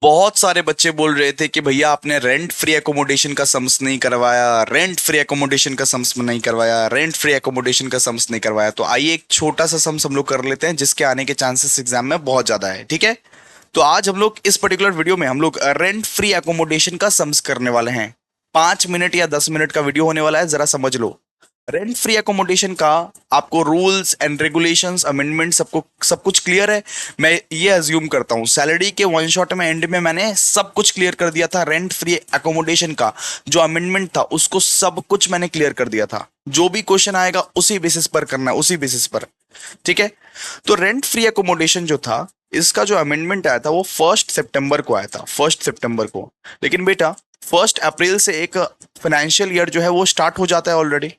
बहुत सारे बच्चे बोल रहे थे कि भैया आपने रेंट फ्री एकोमोडेशन का सम्स नहीं करवाया, रेंट फ्री एकोमोडेशन का सम्स नहीं करवाया, रेंट फ्री एकोमोडेशन का सम्स नहीं करवाया। तो आइए एक छोटा सा सम्स हम लोग कर लेते हैं जिसके आने के चांसेस एग्जाम में बहुत ज्यादा है। ठीक है, तो आज हम लोग इस पर्टिकुलर वीडियो में हम लोग रेंट फ्री एकोमोडेशन का सम्स करने वाले हैं। 5 मिनट या 10 मिनट का वीडियो होने वाला है, जरा समझ लो। रेंट फ्री एकोमोडेशन का आपको रूल्स एंड रेगुलेशंस अमेंडमेंट सबको सब कुछ क्लियर है। मैं ये अज्यूम करता हूँ सैलरी के वन शॉट में एंड में मैंने सब कुछ क्लियर कर दिया था। रेंट फ्री एकोमोडेशन का जो अमेंडमेंट था उसको सब कुछ मैंने क्लियर कर दिया था। जो भी क्वेश्चन आएगा उसी बेसिस पर करना है, उसी बेसिस पर। ठीक है, तो रेंट फ्री एकोमोडेशन जो था इसका जो अमेंडमेंट आया था वो 1 सितंबर को आया था, 1 सितंबर को। लेकिन बेटा 1 अप्रैल से एक फाइनेंशियल ईयर जो है वो स्टार्ट हो जाता है ऑलरेडी।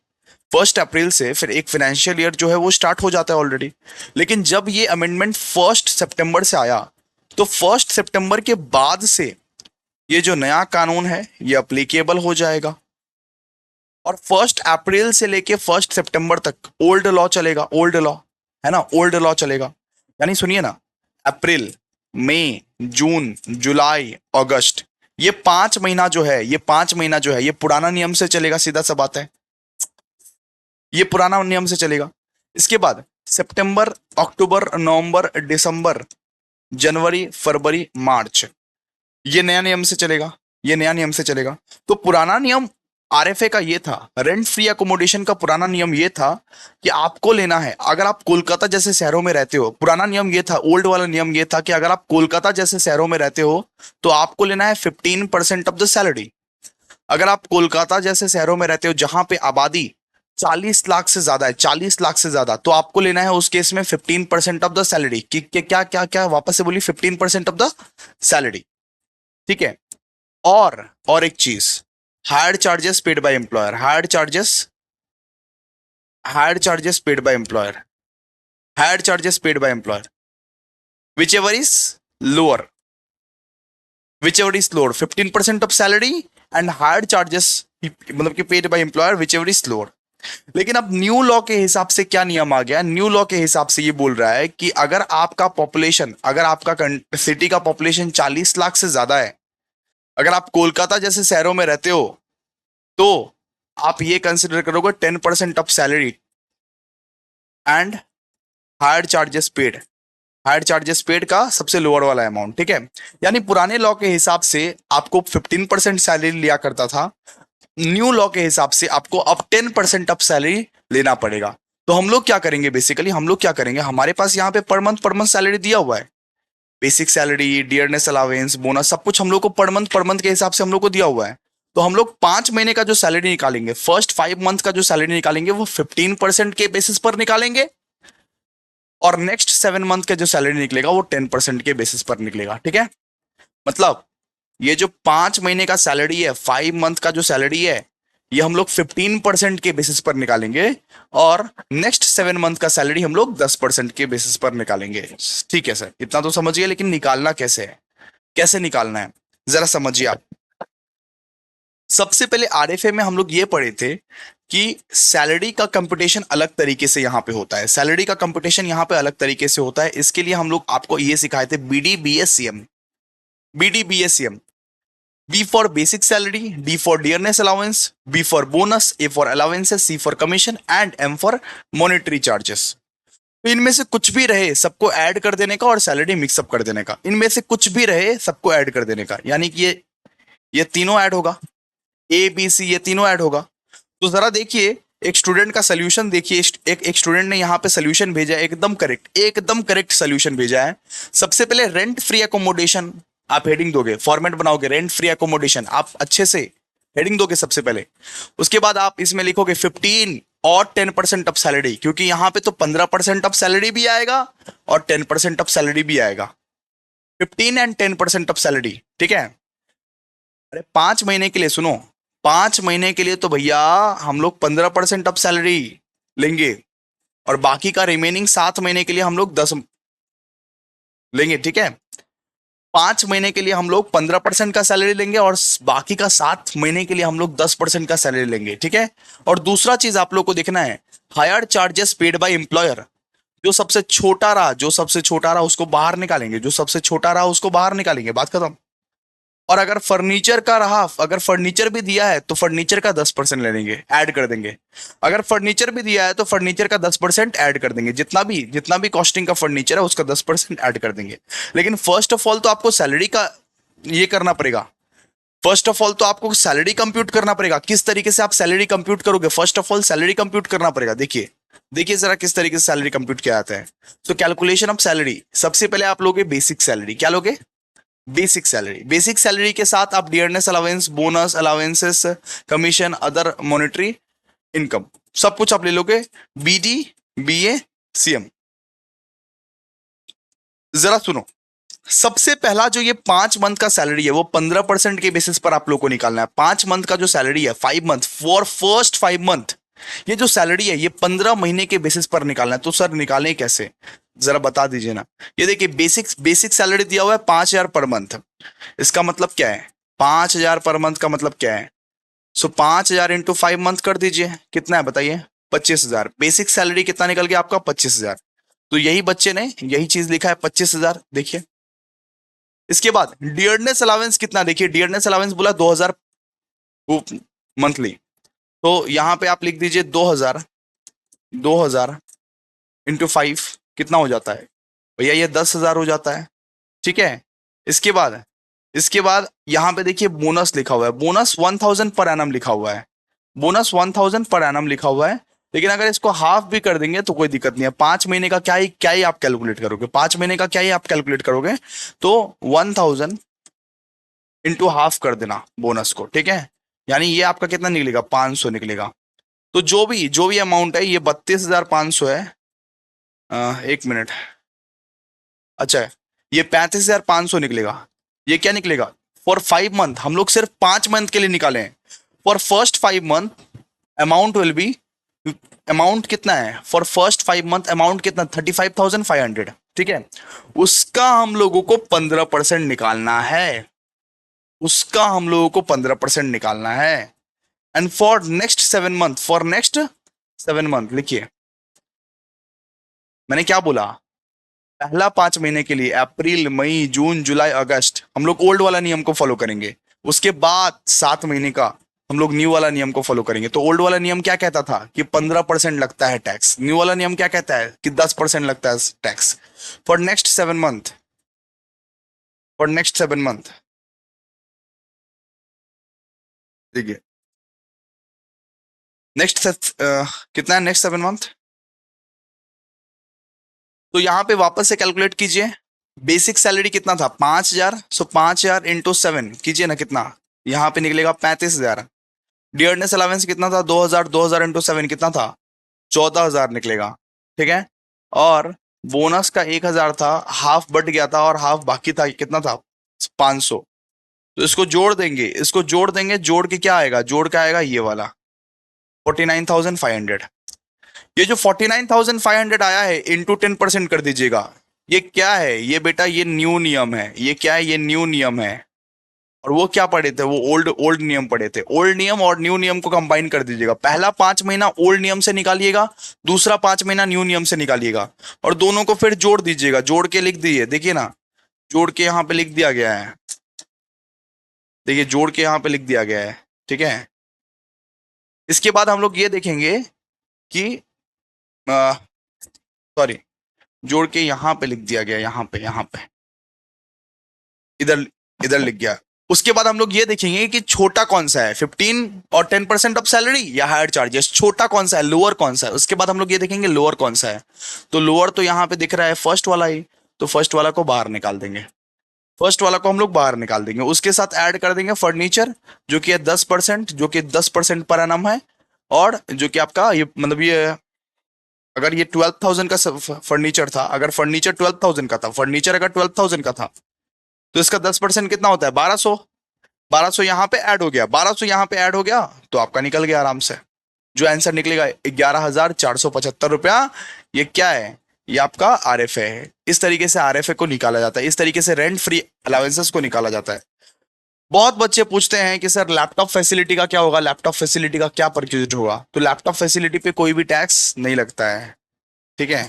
1 अप्रैल से फिर एक फाइनेंशियल ईयर जो है वो स्टार्ट हो जाता है ऑलरेडी। लेकिन जब ये अमेंडमेंट 1 सितंबर से आया तो 1 सितंबर के बाद से ये जो नया कानून है ये अप्लीकेबल हो जाएगा। और 1 अप्रैल से लेके 1 सितंबर तक ओल्ड लॉ चलेगा, ओल्ड लॉ है ना, ओल्ड लॉ चलेगा। यानी सुनिए ना, अप्रैल, मई, जून, जुलाई, अगस्त, ये 5 महीना जो है, ये 5 महीना जो है ये पुराना नियम से चलेगा, सीधा सा बात है, ये पुराना नियम से चलेगा। इसके बाद सितंबर, अक्टूबर, नवंबर, दिसंबर, जनवरी, फरवरी, मार्च, ये नया नियम से चलेगा, ये नया नियम से चलेगा। तो पुराना नियम आरएफए का ये था, रेंट फ्री अकोमोडेशन का पुराना नियम ये था कि आपको लेना है, अगर आप कोलकाता जैसे शहरों में रहते हो, पुराना नियम ये था, ओल्ड वाला नियम ये था कि अगर आप कोलकाता जैसे शहरों में रहते हो तो आपको लेना है 15% ऑफ द सैलरी। अगर आप कोलकाता जैसे शहरों में रहते हो जहां पे आबादी 40 लाख से ज्यादा है, 40 लाख से ज्यादा, तो आपको लेना है उस केस में 15% ऑफ द सैलरी। क्या क्या क्या वापस से बोली, 15% ऑफ द सैलरी। ठीक है, और एक चीज, higher charges paid by employer, higher charges paid by employer, higher charges paid by employer, which ever is lower, which ever is lower 15% of salary and higher charges मतलब कि paid by employer which ever is lower. लेकिन अब new law के हिसाब से क्या नियम आ गया, न्यू लॉ के हिसाब से ये बोल रहा है कि अगर आपका पॉपुलेशन, अगर आपका सिटी का पॉपुलेशन 40 लाख से ज्यादा है, अगर आप कोलकाता जैसे शहरों में रहते हो, तो आप ये कंसिडर करोगे 10% of salary and higher charges paid, higher charges paid का सबसे लोअर वाला अमाउंट। ठीक है, यानी पुराने लॉ के हिसाब से आपको 15% सैलरी लिया करता था, न्यू लॉ के हिसाब से आपको अब 10% ऑफ सैलरी लेना पड़ेगा। तो हम लोग क्या करेंगे, बेसिकली हम लोग क्या करेंगे, हमारे पास यहाँ पे पर मंथ सैलरी दिया हुआ है, basic salary, dearness allowance, bonus, सब कुछ हम लोग को पर मंथ के हिसाब से हम लोग को दिया हुआ है। तो हम लोग 5 महीने का जो सैलरी निकालेंगे, फर्स्ट 5 मंथ का जो सैलरी निकालेंगे वो 15% के बेसिस पर निकालेंगे, और नेक्स्ट 7 मंथ का जो सैलरी निकलेगा वो 10% के बेसिस पर निकलेगा। ठीक है, मतलब ये जो 5 महीने का सैलरी है, 5 मंथ का जो सैलरी है, ये हम लोग 15% के बेसिस पर निकालेंगे, और नेक्स्ट 7 मंथ का सैलरी हम लोग 10% के बेसिस पर निकालेंगे। ठीक है सर, इतना तो समझिए, लेकिन निकालना कैसे है, कैसे निकालना है जरा समझिए आप। सबसे पहले आरएफए में हम लोग ये पढ़े थे कि सैलरी का कंपटीशन अलग तरीके से यहाँ पे होता है, सैलरी का कंपटीशन यहाँ पे अलग तरीके से होता है। इसके लिए हम लोग आपको ये सिखाए थे बीडीबीएससीएम, बीडीबीएससीएम, B for basic salary, D for dearness allowance, B for bonus, A for allowances, C for commission and M for monetary charges। तो इनमें से कुछ भी रहे सबको ऐड कर देने का और सैलरी मिक्सअप कर देने का, इनमें से कुछ भी रहे सबको ऐड कर देने का, यानी कि ये तीनों ऐड होगा, ए बी सी ये तीनों ऐड होगा। तो जरा देखिए एक स्टूडेंट का सोल्यूशन देखिए, एक स्टूडेंट ने यहाँ पे सोल्यूशन भेजा है, एकदम करेक्ट सोल्यूशन भेजा है। सबसे पहले रेंट फ्री एकोमोडेशन आप हेडिंग दोगे, फॉर्मेट बनाओगे रेंट फ्री एकोमोडेशन, आप अच्छे से हेडिंग दोगे सबसे पहले। उसके बाद आप इसमें लिखोगे 15 और 10% ऑफ सैलरी, क्योंकि यहाँ पे तो 15% ऑफ सैलरी भी आएगा और 10% ऑफ सैलरी भी आएगा, 15 एंड 10% ऑफ सैलरी। ठीक है, अरे 5 महीने के लिए सुनो, 5 महीने के लिए तो भैया हम लोग 15% ऑफ सैलरी लेंगे, और बाकी का रिमेनिंग 7 महीने के लिए हम लोग 10 लेंगे। ठीक है, 5 महीने के लिए हम लोग 15% का सैलरी लेंगे और बाकी का 7 महीने के लिए हम लोग 10% का सैलरी लेंगे। ठीक है, और दूसरा चीज आप लोग को देखना है, higher charges paid by employer, जो सबसे छोटा रहा उसको बाहर निकालेंगे, जो सबसे छोटा रहा उसको बाहर निकालेंगे, बात खत्म। और अगर फर्नीचर का रहा, अगर फर्नीचर भी दिया है तो फर्नीचर का 10% ले लेंगे, ऐड कर देंगे। अगर फर्नीचर भी दिया है तो फर्नीचर का 10% ऐड कर देंगे, जितना भी कॉस्टिंग का फर्नीचर है उसका 10% ऐड कर देंगे। लेकिन फर्स्ट ऑफ ऑल तो आपको सैलरी का ये करना पड़ेगा। फर्स्ट ऑफ ऑल तो आपको सैलरी कंप्यूट करना पड़ेगा। किस तरीके से आप सैलरी कंप्यूट करोगे? First of all salary compute करना पड़ेगा। देखिए देखिए जरा किस तरीके से सैलरी कंप्यूट किया जाता है। तो कैलकुलेशन ऑफ सैलरी, सबसे पहले आप लोगे बेसिक सैलरी। क्या लोगे? Basic salary. बेसिक सैलरी के साथ आप dearness allowance, bonus allowances, commission, other monetary income, सब कुछ आप ले लोगे। BD, BA, CM. जरा सुनो, सबसे पहला जो ये 5 मंथ का सैलरी है वो 15% के बेसिस पर आप लोग को निकालना है। 5 मंथ का जो सैलरी है, 5 मंथ, फॉर फर्स्ट 5 मंथ, ये जो सैलरी है ये 15 महीने के बेसिस पर निकालना है। तो सर निकालें कैसे, जरा बता दीजिए ना। ये देखिए बेसिक बेसिक सैलरी दिया हुआ है 5,000 पर मंथ। इसका मतलब क्या है? 5,000 पर मंथ का मतलब क्या है? सो 5,000 इंटू 5 मंथ कर दीजिए, कितना है बताइए? 25,000। बेसिक सैलरी कितना निकल गया आपका? 25,000। तो यही बच्चे ने यही चीज लिखा है, 25,000। देखिए इसके बाद डियरनेस अलावेंस कितना, देखिए डियरनेस अलावेंस बोला 2,000 मंथली। तो यहां पे आप लिख दीजिए 2,000, 2,000 इंटू 5 कितना हो जाता है भैया? ये 10,000 हो जाता है। ठीक है। इसके बाद यहां पे देखिए बोनस लिखा हुआ है, बोनस 1,000 पर एनम लिखा हुआ है, बोनस 1,000 पर एनम लिखा हुआ है। लेकिन अगर इसको हाफ भी कर देंगे तो कोई दिक्कत नहीं है। 5 महीने का क्या ही आप कैलकुलेट करोगे? 5 महीने का क्या ही आप कैलकुलेट करोगे? तो 1,000 इंटू हाफ कर देना बोनस को। ठीक है, यानी ये आपका कितना निकलेगा? 500 निकलेगा। तो जो भी अमाउंट है ये 32,500 है। एक मिनट, अच्छा है, ये 35,500 निकलेगा। ये क्या निकलेगा? फॉर 5 मंथ, हम लोग सिर्फ 5 मंथ के लिए निकाले हैं। For first 5 month amount will be, amount कितना है फॉर फर्स्ट 5 मंथ? अमाउंट कितना? 35,500। ठीक है, उसका हम लोगों को 15% निकालना है, उसका हम लोगों को 15% निकालना है। And for next 7 month, for next 7 month लिखिए, मैंने क्या बोला? पहला 5 महीने के लिए अप्रैल, मई, जून, जुलाई, अगस्त हम लोग ओल्ड वाला नियम को फॉलो करेंगे। उसके बाद 7 महीने का हम लोग न्यू वाला नियम को फॉलो करेंगे। तो ओल्ड वाला नियम क्या कहता था कि 15% लगता है टैक्स, न्यू वाला नियम क्या कहता है कि 10% लगता है tax. For next 7 month, for next 7 month देखिए, नेक्स्ट कितना है नेक्स्ट 7 मंथ? तो यहां पे वापस से कैलकुलेट कीजिए। बेसिक सैलरी कितना था? 5,000। सो 5,000 इंटू 7 कीजिए ना, कितना यहां पे निकलेगा? 35,000। डियरनेस अलावेंस कितना था? 2,000, 2,000 इंटू 7 कितना था? 14,000 निकलेगा। ठीक है, और बोनस का 1,000 था, हाफ बट गया था और हाफ बाकी था, कितना था? 500। तो इसको जोड़ देंगे, इसको जोड़ देंगे, जोड़ के क्या आएगा? जोड़ के आएगा ये वाला 49,500। ये जो 49,500 आया है इंटू 10% कर दीजिएगा। ये क्या है? ये बेटा ये न्यू नियम है। ये क्या है? ये न्यू नियम है। और वो क्या पढ़े थे? वो ओल्ड ओल्ड नियम पढ़े थे। ओल्ड नियम और न्यू नियम को कंबाइन कर दीजिएगा। पहला 5 महीना ओल्ड नियम से निकालिएगा, दूसरा 5 महीना न्यू नियम से निकालिएगा, और दोनों को फिर जोड़ दीजिएगा। जोड़ के लिख दीजिए, देखिए ना, जोड़ के यहाँ पे लिख दिया गया है। देखिए जोड़ के यहाँ पे लिख दिया गया है। ठीक है, इसके बाद हम लोग ये देखेंगे कि सॉरी, जोड़ के यहाँ पे लिख दिया गया, यहाँ पे इधर इधर लिख गया। उसके बाद हम लोग ये देखेंगे कि छोटा कौन सा है, 15 और 10% ऑफ सैलरी या हायर चार्जेस। छोटा कौन सा है, लोअर कौन सा है। उसके बाद हम लोग ये देखेंगे लोअर कौन सा है। तो लोअर तो यहाँ पे दिख रहा है फर्स्ट वाला ही, तो फर्स्ट वाला को बाहर निकाल देंगे। फर्स्ट वाला को हम लोग बाहर निकाल देंगे। उसके साथ ऐड कर देंगे फर्नीचर, जो कि है 10%, जो कि 10% पर एनम है। और जो कि आपका ये मतलब ये, अगर ये 12,000 का फर्नीचर था, अगर फर्नीचर 12,000 का था, फर्नीचर अगर 12,000 का था, तो इसका 10% कितना होता है? 1,200। 1,200 यहाँ पे ऐड हो गया, 1,200 यहाँ पे ऐड हो गया, तो आपका निकल गया आराम से। जो आंसर निकलेगा 11,475 रुपया। ये क्या है? ये आपका आरएफए है। इस तरीके से आरएफए को निकाला जाता है, इस तरीके से रेंट फ्री अलाउंसेस को निकाला जाता है। बहुत बच्चे पूछते हैं कि सर लैपटॉप फैसिलिटी का क्या होगा, लैपटॉप फैसिलिटी का क्या परक्यूज होगा? तो लैपटॉप फैसिलिटी पे कोई भी टैक्स नहीं लगता है। ठीक है,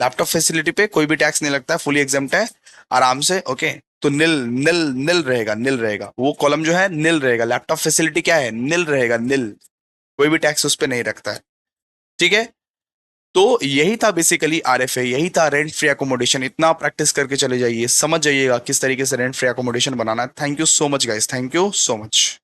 लैपटॉप फैसिलिटी पे कोई भी टैक्स नहीं लगता है, फुली एग्जेम्प्ट है, आराम से। ओके, तो निल निल निल रहेगा, निल रहेगा, वो कॉलम जो है निल रहेगा। लैपटॉप फैसिलिटी क्या है, निल रहेगा, निल, कोई भी टैक्स उस पर नहीं रखता है। ठीक है, तो यही था बेसिकली आरएफए, यही था रेंट फ्री अकोमोडेशन। इतना प्रैक्टिस करके चले जाइए, समझ जाइएगा किस तरीके से रेंट फ्री अकोमोडेशन बनाना है। Thank you so much guys, thank you so much.